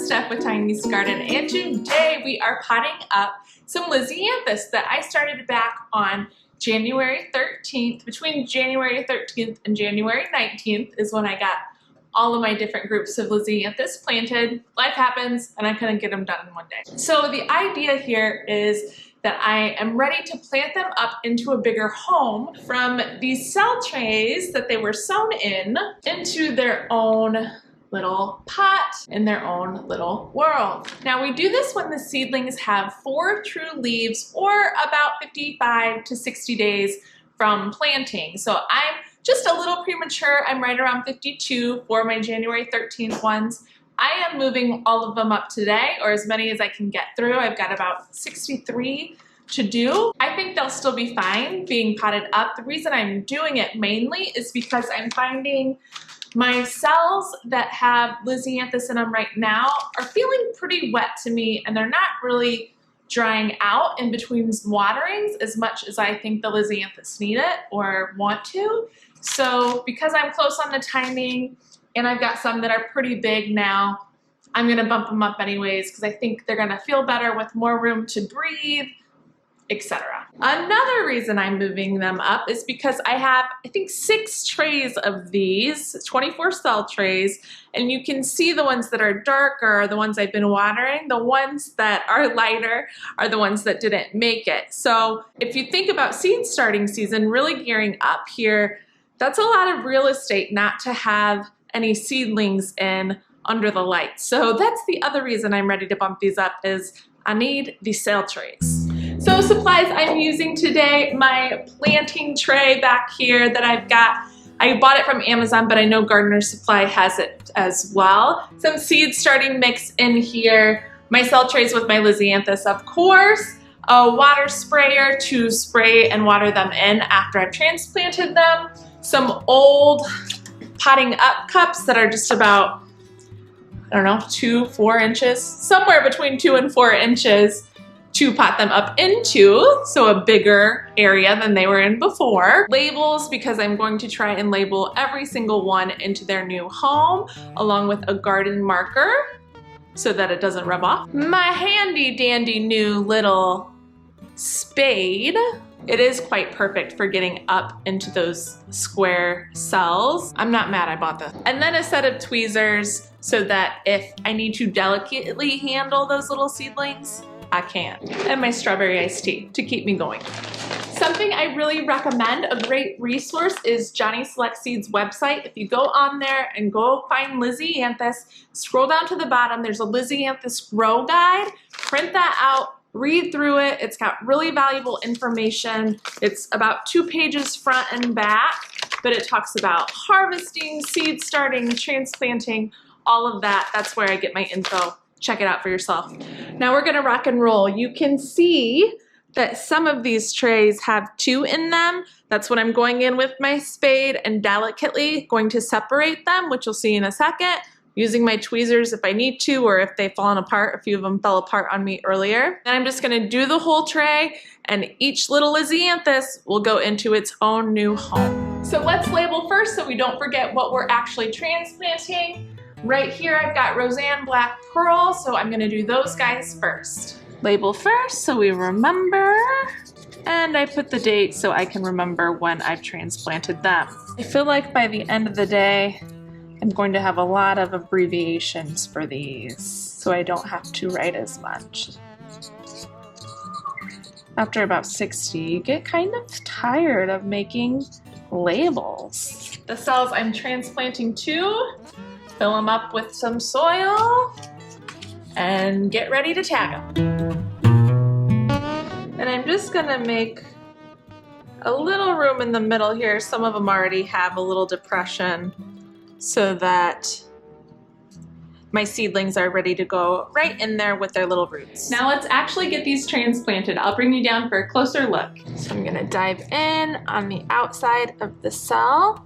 Steph with Tiny's Garden, and today we are potting up some Lisianthus that I started back on January 13th. Between January 13th and January 19th is when I got all of my different groups of Lisianthus planted. Life happens and I couldn't get them done in one day. So the idea here is that I am ready to plant them up into a bigger home from these cell trays that they were sown in into their own little pot in their own little world. Now we do this when the seedlings have 4 true leaves or about 55 to 60 days from planting. So I'm just a little premature. I'm right around 52 for my January 13th ones. I am moving all of them up today, or as many as I can get through. I've got about 63 to do. I think they'll still be fine being potted up. The reason I'm doing it mainly is because I'm finding my cells that have Lisianthus in them right now are feeling pretty wet to me, and they're not really drying out in between waterings as much as I think the Lisianthus need it or want to. So because I'm close on the timing and I've got some that are pretty big now, I'm gonna bump them up anyways because I think they're gonna feel better with more room to breathe, etc. Another reason I'm moving them up is because I have, I think, 6 trays of these, 24 cell trays, and you can see the ones that are darker are the ones I've been watering. The ones that are lighter are the ones that didn't make it. So if you think about seed starting season really gearing up here, that's a lot of real estate not to have any seedlings in under the lights. So that's the other reason I'm ready to bump these up, is I need these cell trays. So supplies I'm using today, my planting tray back here that I've got. I bought it from Amazon, but I know Gardener Supply has it as well. Some seed starting mix in here, my cell trays with my Lisianthus, of course, a water sprayer to spray and water them in after I've transplanted them, some old potting up cups that are just about, I don't know, 2-4 inches, somewhere between 2 and 4 inches, to pot them up into, so a bigger area than they were in before. Labels, because I'm going to try and label every single one into their new home, along with a garden marker so that it doesn't rub off. My handy dandy new little spade. It is quite perfect for getting up into those square cells. I'm not mad I bought this. And then a set of tweezers so that if I need to delicately handle those little seedlings, I can. And my strawberry iced tea to keep me going. Something I really recommend, a great resource, is Johnny Select Seeds website. If you go on there and go find Lisianthus, scroll down to the bottom, there's a Lisianthus grow guide. Print that out, read through it. It's got really valuable information. It's about 2 pages front and back, but it talks about harvesting, seed starting, transplanting, all of that. That's where I get my info. Check it out for yourself. Now we're gonna rock and roll. You can see that some of these trays have 2 in them. That's what I'm going in with my spade and delicately going to separate them, which you'll see in a second, using my tweezers if I need to, or if they've fallen apart. A few of them fell apart on me earlier. And I'm just gonna do the whole tray, and each little Lisianthus will go into its own new home. So let's label first so we don't forget what we're actually transplanting. Right here I've got Roseanne Black Pearl, so I'm gonna do those guys first. Label first so we remember, and I put the date so I can remember when I've transplanted them. I feel like by the end of the day, I'm going to have a lot of abbreviations for these, so I don't have to write as much. After about 60, you get kind of tired of making labels. The cells I'm transplanting to, fill them up with some soil and get ready to tag them. And I'm just gonna make a little room in the middle here. Some of them already have a little depression so that my seedlings are ready to go right in there with their little roots. Now let's actually get these transplanted. I'll bring you down for a closer look. So I'm gonna dive in on the outside of the cell.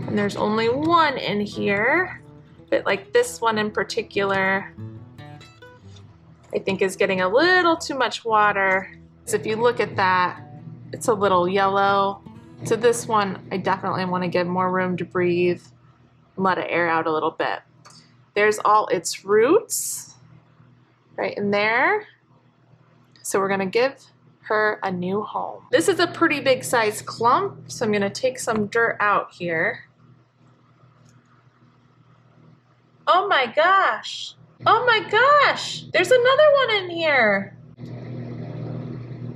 And there's only one in here, but like this one in particular, I think is getting a little too much water. So if you look at that, it's a little yellow. So this one, I definitely want to give more room to breathe and let it air out a little bit. There's all its roots right in there. So we're gonna give her a new home. This is a pretty big size clump, so I'm gonna take some dirt out here. Oh my gosh. Oh my gosh. There's another one in here.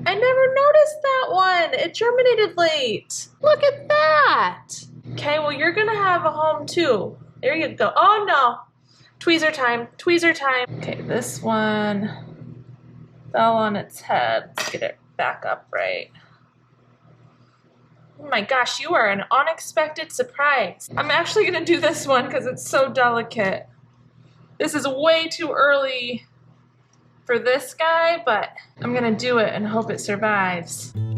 I never noticed that one. It germinated late. Look at that. Okay, well, you're gonna have a home too. There you go. Oh no. Tweezer time, tweezer time. Okay, this one fell on its head. Let's get it back upright. Oh my gosh, you are an unexpected surprise. I'm actually gonna do this one because it's so delicate. This is way too early for this guy, but I'm gonna do it and hope it survives. I'm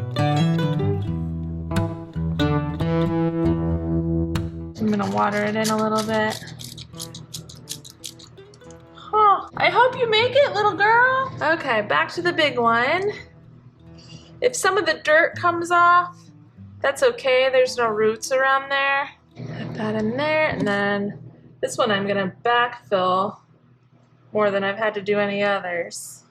gonna water it in a little bit. Oh, I hope you make it, little girl. Okay, back to the big one. If some of the dirt comes off, that's okay. There's no roots around there. Put that in there, and then this one I'm gonna backfill more than I've had to do any others.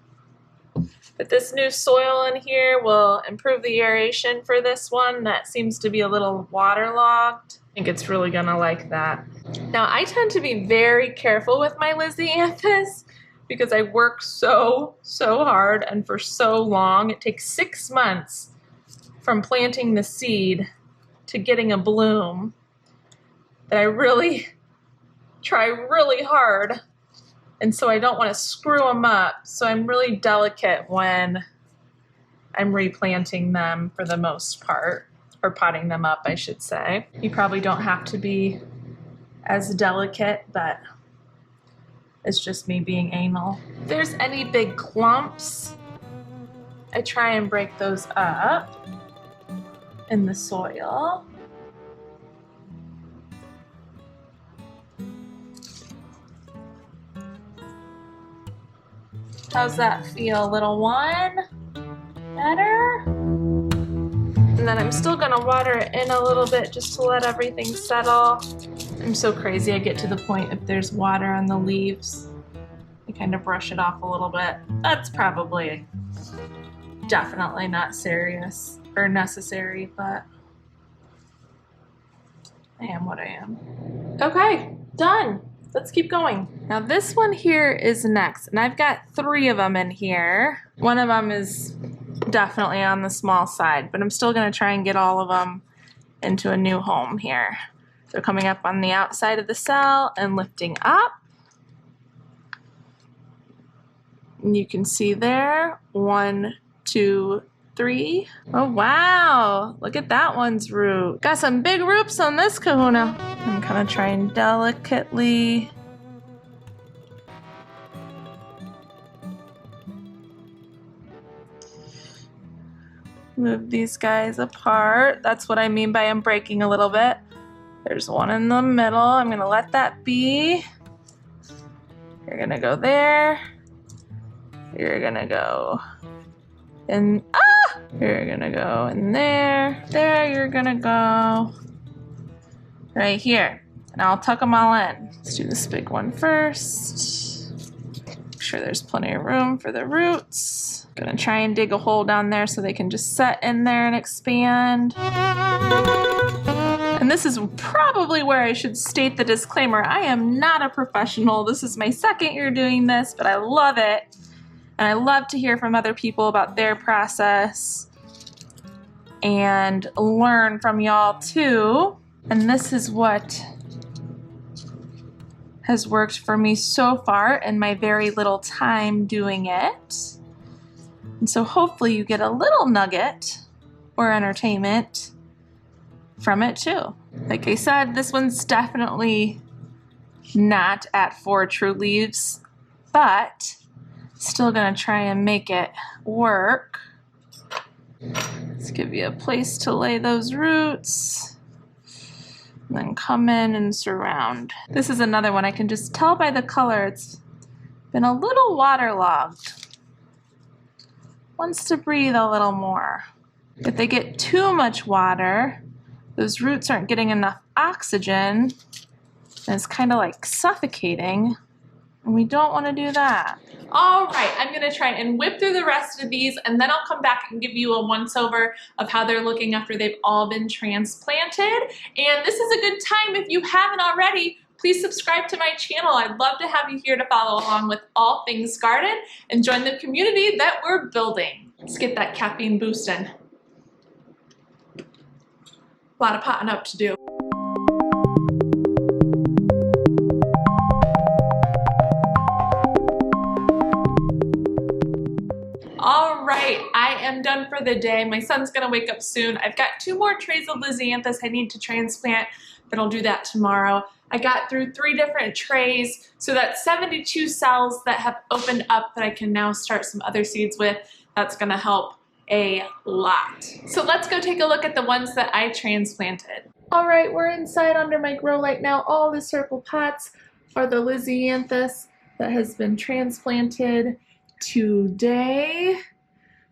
But this new soil in here will improve the aeration for this one. That seems to be a little waterlogged. I think it's really gonna like that. Now, I tend to be very careful with my Lisianthus because I work so hard and for so long. It takes 6 months from planting the seed to getting a bloom that I really try really hard. And so I don't want to screw them up. So I'm really delicate when I'm replanting them for the most part, or potting them up, I should say. You probably don't have to be as delicate, but it's just me being anal. If there's any big clumps, I try and break those up in the soil. How's that feel, little one? Better? And then I'm still gonna water it in a little bit just to let everything settle. I'm so crazy, I get to the point if there's water on the leaves, I kind of brush it off a little bit. That's probably definitely not serious or necessary, but I am what I am. Okay, done. Let's keep going. Now this one here is next, and I've got 3 of them in here. One of them is definitely on the small side, but I'm still gonna try and get all of them into a new home here. They're coming up on the outside of the cell and lifting up. And you can see there, 1, 2, 3. Oh wow, look at that one's root. Got some big roots on this kahuna. I'm kind of trying delicately move these guys apart. That's what I mean by I'm breaking a little bit. There's one in the middle. I'm gonna let that be. You're gonna go there. You're gonna go in, you're gonna go in there. There, you're gonna go right here. And I'll tuck them all in. Let's do this big one first. Make sure there's plenty of room for the roots. Gonna try and dig a hole down there so they can just set in there and expand. And this is probably where I should state the disclaimer. I am not a professional. This is my 2nd year doing this, but I love it. And I love to hear from other people about their process and learn from y'all too. And this is what has worked for me so far in my very little time doing it. And so hopefully you get a little nugget or entertainment from it too. Like I said, this one's definitely not at 4 true leaves, but still gonna try and make it work. Let's give you a place to lay those roots. And then come in and surround. This is another one I can just tell by the color it's been a little waterlogged. Wants to breathe a little more. If they get too much water, those roots aren't getting enough oxygen, and it's kind of like suffocating. And we don't want to do that. All right, I'm gonna try and whip through the rest of these, and then I'll come back and give you a once-over of how they're looking after they've all been transplanted. And this is a good time, if you haven't already, please subscribe to my channel. I'd love to have you here to follow along with all things garden and join the community that we're building. Let's get that caffeine boost in. A lot of potting up to do. All right, I am done for the day. My son's gonna wake up soon. I've got 2 more trays of Lisianthus I need to transplant, but I'll do that tomorrow. I got through 3 different trays, so that's 72 cells that have opened up that I can now start some other seeds with. That's gonna help a lot. So let's go take a look at the ones that I transplanted. All right, we're inside under my grow light now. All the circle pots are the Lisianthus that has been transplanted today,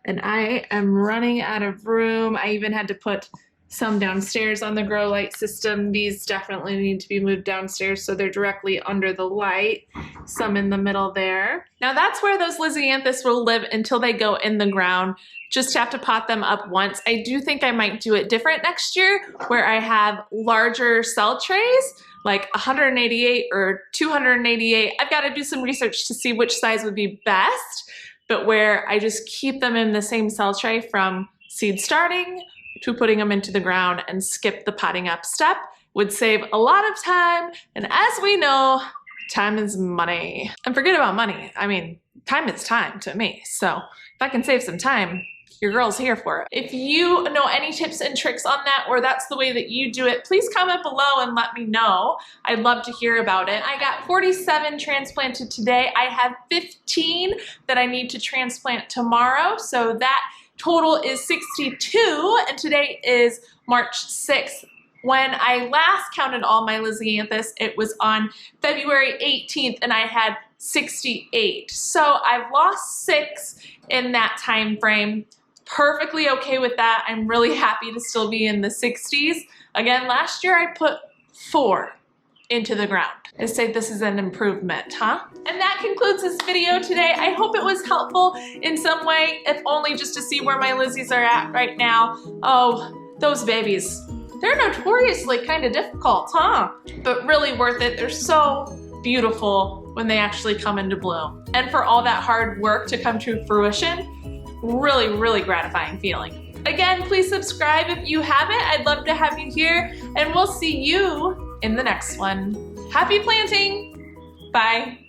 and I am running out of room. I even had to put some downstairs on the grow light system. These definitely need to be moved downstairs so they're directly under the light. Some in the middle there. Now that's where those Lisianthus will live until they go in the ground. Just have to pot them up once. I do think I might do it different next year, where I have larger cell trays, like 188 or 288. I've got to do some research to see which size would be best, but where I just keep them in the same cell tray from seed starting to putting them into the ground and skip the potting up step would save a lot of time. And as we know, time is money. And forget about money. I mean, time is time to me. So if I can save some time, your girl's here for it. If you know any tips and tricks on that, or that's the way that you do it, please comment below and let me know. I'd love to hear about it. I got 47 transplanted today. I have 15 that I need to transplant tomorrow. So that total is 62, and today is March 6th. When I last counted all my Lisianthus, it was on February 18th, and I had 68. So I've lost 6 in that time frame. Perfectly okay with that. I'm really happy to still be in the 60s. Again, last year I put 4 into the ground. I say this is an improvement, huh? And that concludes this video today. I hope it was helpful in some way, if only just to see where my Lissies are at right now. Oh, those babies. They're notoriously kind of difficult, huh? But really worth it. They're so beautiful when they actually come into bloom. And for all that hard work to come to fruition, really, really gratifying feeling. Again, please subscribe if you haven't. I'd love to have you here, and we'll see you in the next one. Happy planting! Bye.